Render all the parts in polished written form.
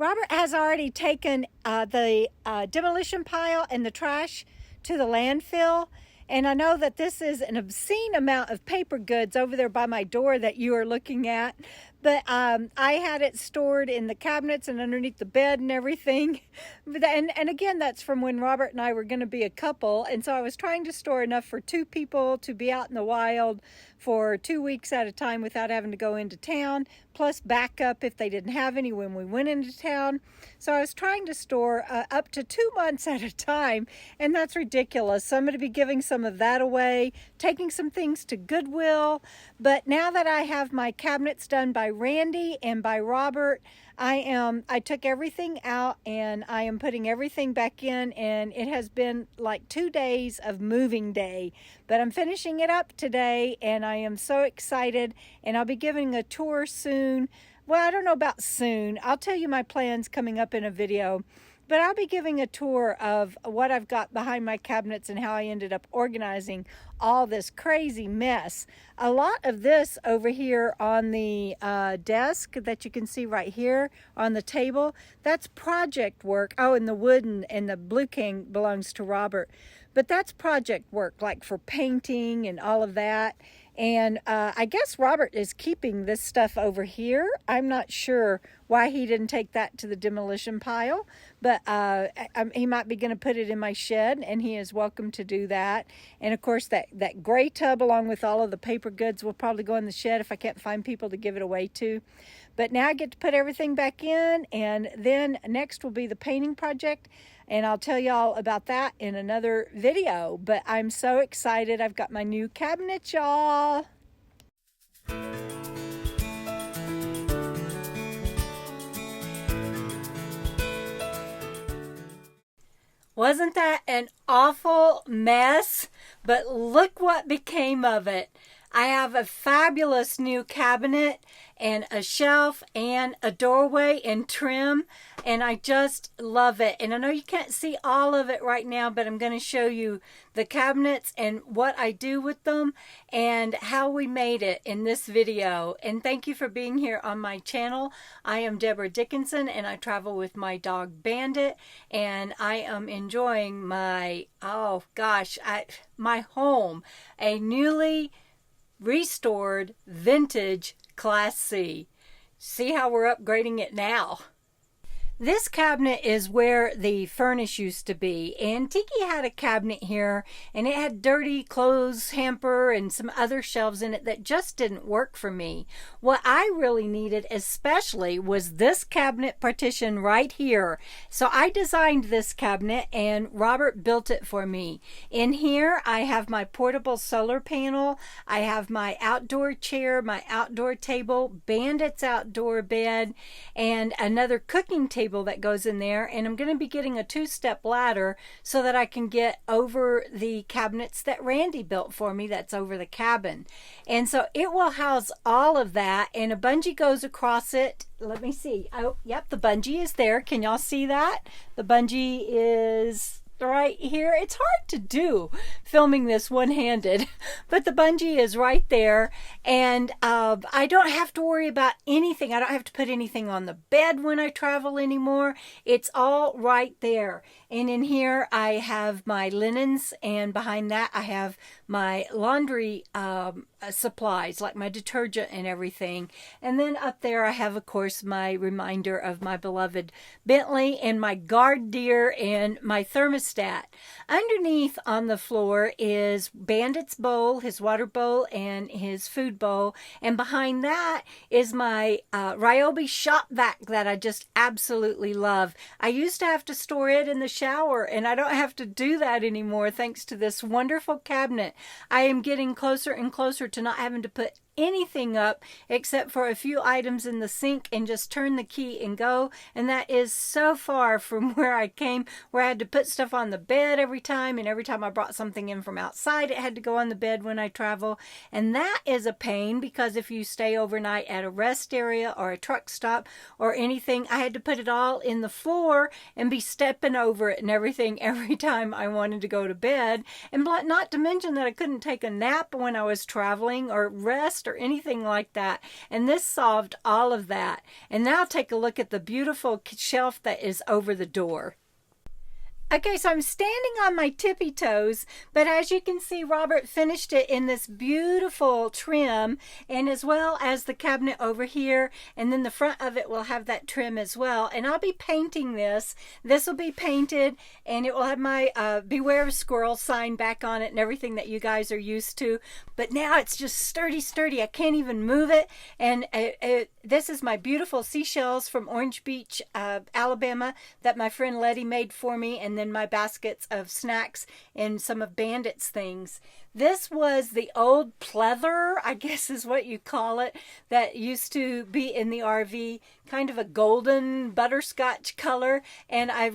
Robert has already taken the demolition pile and the trash to the landfill. And I know that this is an obscene amount of paper goods over there by my door that you are looking at. But I had it stored in the cabinets and underneath the bed and everything. And again, that's from when Robert and I were going to be a couple. And so I was trying to store enough for 2 people to be out in the wild for 2 weeks at a time without having to go into town, plus backup if they didn't have any when we went into town. So I was trying to store up to 2 months at a time, and that's ridiculous. So I'm going to be giving some of that away, taking some things to Goodwill. But now that I have my cabinets done by Randy and by Robert, I took everything out and I am putting everything back in, and it has been like 2 days of moving day, but I'm finishing it up today and I am so excited, and I'll be giving a tour soon. Well, I don't know about soon. I'll tell you my plans coming up in a video. But I'll be giving a tour of what I've got behind my cabinets and how I ended up organizing all this crazy mess. A lot of this over here on the desk that you can see right here on the table, that's project work. Oh, and the wood and the blue king belongs to Robert. But that's project work, like for painting and all of that. And I guess Robert is keeping this stuff over here. I'm not sure why he didn't take that to the demolition pile, but he might be going to put it in my shed, and he is welcome to do that. And of course, that gray tub along with all of the paper goods will probably go in the shed if I can't find people to give it away to. But now I get to put everything back in, and then next will be the painting project. And I'll tell y'all about that in another video. But I'm so excited. I've got my new cabinet, y'all. Wasn't that an awful mess? But look what became of it. I have a fabulous new cabinet and a shelf and a doorway and trim, and I just love it. And I know you can't see all of it right now, but I'm going to show you the cabinets and what I do with them and how we made it in this video. And thank you for being here on my channel. I am Debra Dickinson, and I travel with my dog Bandit, and I am enjoying my, my home, a newly restored vintage Class C. See how we're upgrading it now. This cabinet is where the furnace used to be, and Tiki had a cabinet here, and it had dirty clothes hamper and some other shelves in it that just didn't work for me. What I really needed especially was this cabinet partition right here. So I designed this cabinet and Robert built it for me. In here I have my portable solar panel, I have my outdoor chair, my outdoor table, Bandit's outdoor bed, and another cooking table that goes in there, and I'm going to be getting a 2-step ladder so that I can get over the cabinets that Randy built for me that's over the cabin. And so it will house all of that, and a bungee goes across it. Let me see. Oh, yep, the bungee is there. Can y'all see that? The bungee is right here. It's hard to do filming this one-handed, but the bungee is right there, and I don't have to worry about anything. I don't have to put anything on the bed when I travel anymore. It's all right there. And in here I have my linens, and behind that I have my laundry supplies, like my detergent and everything. And then up there I have, of course, my reminder of my beloved Bentley and my guard deer and my thermostat. Underneath on the floor is Bandit's bowl, his water bowl, and his food bowl. And behind that is my Ryobi shop vac that I just absolutely love. I used to have to store it in the shower, and I don't have to do that anymore thanks to this wonderful cabinet. I am getting closer and closer to not having to put anything up except for a few items in the sink and just turn the key and go. And that is so far from where I came, where I had to put stuff on the bed every time, and every time I brought something in from outside it had to go on the bed when I travel. And that is a pain, because if you stay overnight at a rest area or a truck stop or anything, I had to put it all in the floor and be stepping over it and everything every time I wanted to go to bed. And not to mention that I couldn't take a nap when I was traveling or rest rust or anything like that. And this solved all of that. And now take a look at the beautiful shelf that is over the door. Okay, so I'm standing on my tippy toes, but as you can see, Robert finished it in this beautiful trim, and as well as the cabinet over here, and then the front of it will have that trim as well. And I'll be painting this. This will be painted, and it will have my Beware of Squirrel sign back on it and everything that you guys are used to. But now it's just sturdy. I can't even move it. And this is my beautiful seashells from Orange Beach, Alabama, that my friend Letty made for me, and then my baskets of snacks and some of Bandit's things. This was the old pleather, I guess is what you call it, that used to be in the RV, kind of a golden butterscotch color, and I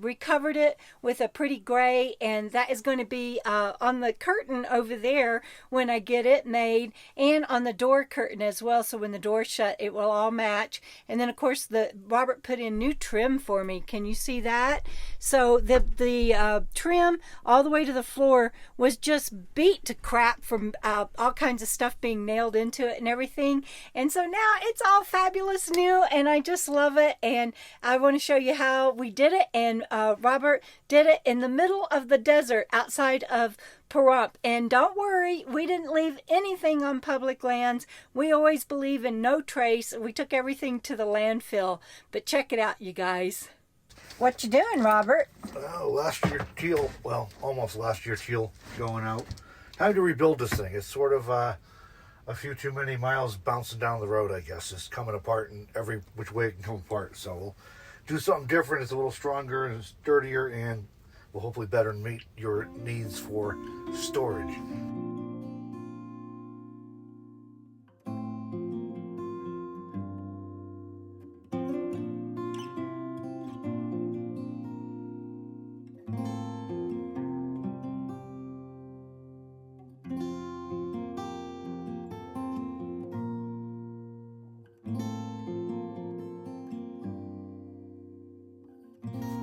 recovered it with a pretty gray, and that is going to be on the curtain over there when I get it made, and on the door curtain as well, so when the door's shut it will all match. And then of course Robert put in new trim for me. Can you see that? So the trim all the way to the floor was just beat to crap from all kinds of stuff being nailed into it and everything. And so now it's all fabulous new, and I just love it. And I want to show you how we did it. And Robert did it in the middle of the desert outside of Pahrump. And don't worry, we didn't leave anything on public lands. We always believe in no trace. We took everything to the landfill. But check it out, you guys. What you doing, Robert? Last year teal, well, almost last year teal going out. Time to rebuild this thing. It's sort of a few too many miles bouncing down the road, I guess. It's coming apart in every which way it can come apart. So we'll do something different. It's a little stronger and sturdier, and will hopefully better meet your needs for storage.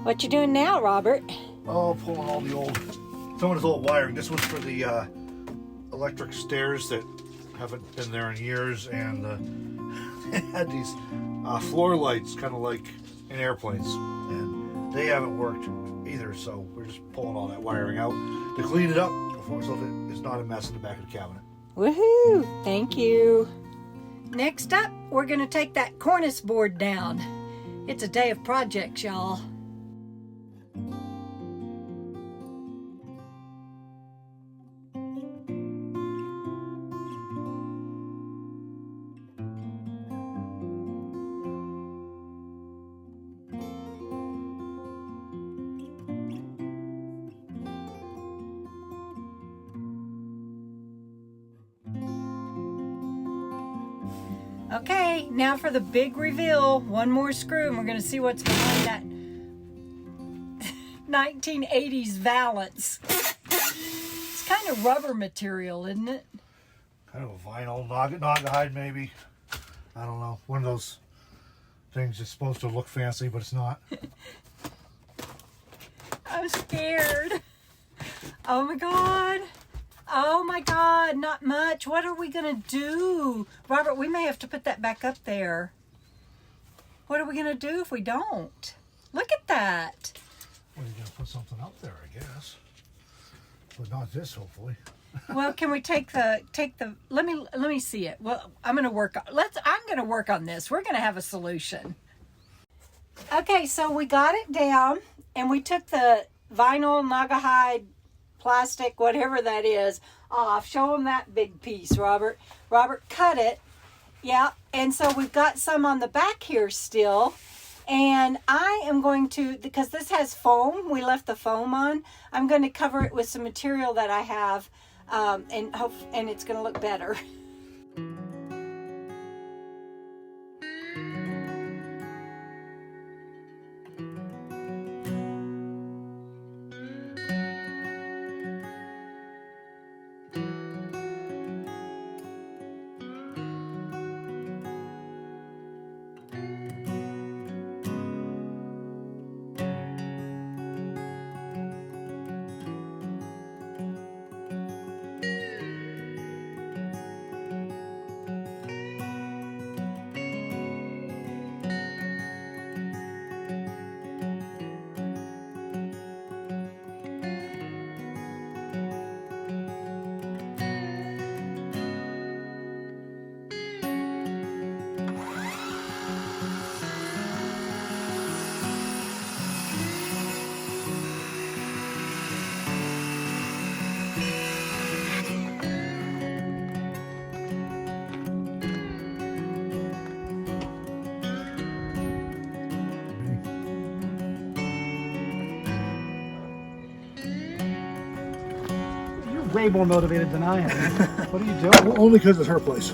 What you doing now, Robert? Oh, pulling all the some of this old wiring. This one's for the electric stairs that haven't been there in years, and it had these floor lights, kind of like in airplanes, and they haven't worked either. So we're just pulling all that wiring out to clean it up before, so that it's not a mess in the back of the cabinet. Woohoo! Thank you. Next up, we're going to take that cornice board down. It's a day of projects, y'all. Okay, now for the big reveal. One more screw and we're going to see what's behind that 1980s Valance. It's kind of rubber material, isn't it? Kind of a vinyl, Naugahyde maybe. I don't know. One of those things that's supposed to look fancy, but it's not. I'm scared. Oh my God. Oh my God, not much. What are we gonna do? Robert, we may have to put that back up there. What are we gonna do if we don't? Look at that. Well, you're gonna put something up there, I guess. But not this, hopefully. Well, can we take the let me see it. Well, I'm gonna work on this. We're gonna have a solution. Okay, so we got it down and we took the vinyl Naugahyde plastic, whatever that is, off. Show them that big piece, Robert. Robert cut it. Yeah, and so we've got some on the back here still. And I am going to, because this has foam, we left the foam on, I'm going to cover it with some material that I have, and it's going to look better. way more motivated than I am. What are you doing? Only because it's her place.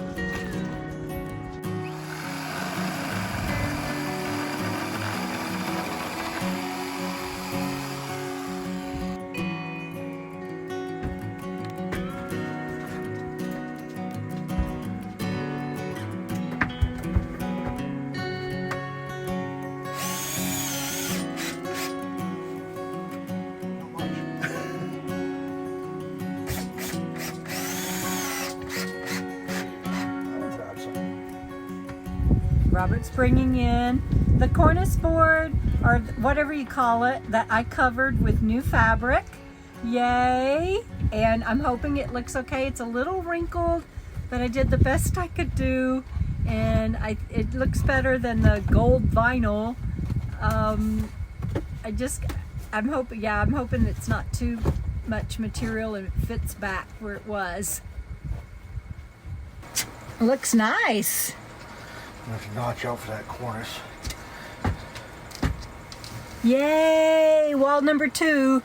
Robert's bringing in the cornice board, or whatever you call it, that I covered with new fabric. Yay! And I'm hoping it looks okay. It's a little wrinkled, but I did the best I could do, and it looks better than the gold vinyl. I'm hoping it's not too much material and it fits back where it was. It looks nice. I have to notch out for that cornice. Yay! Wall number 2.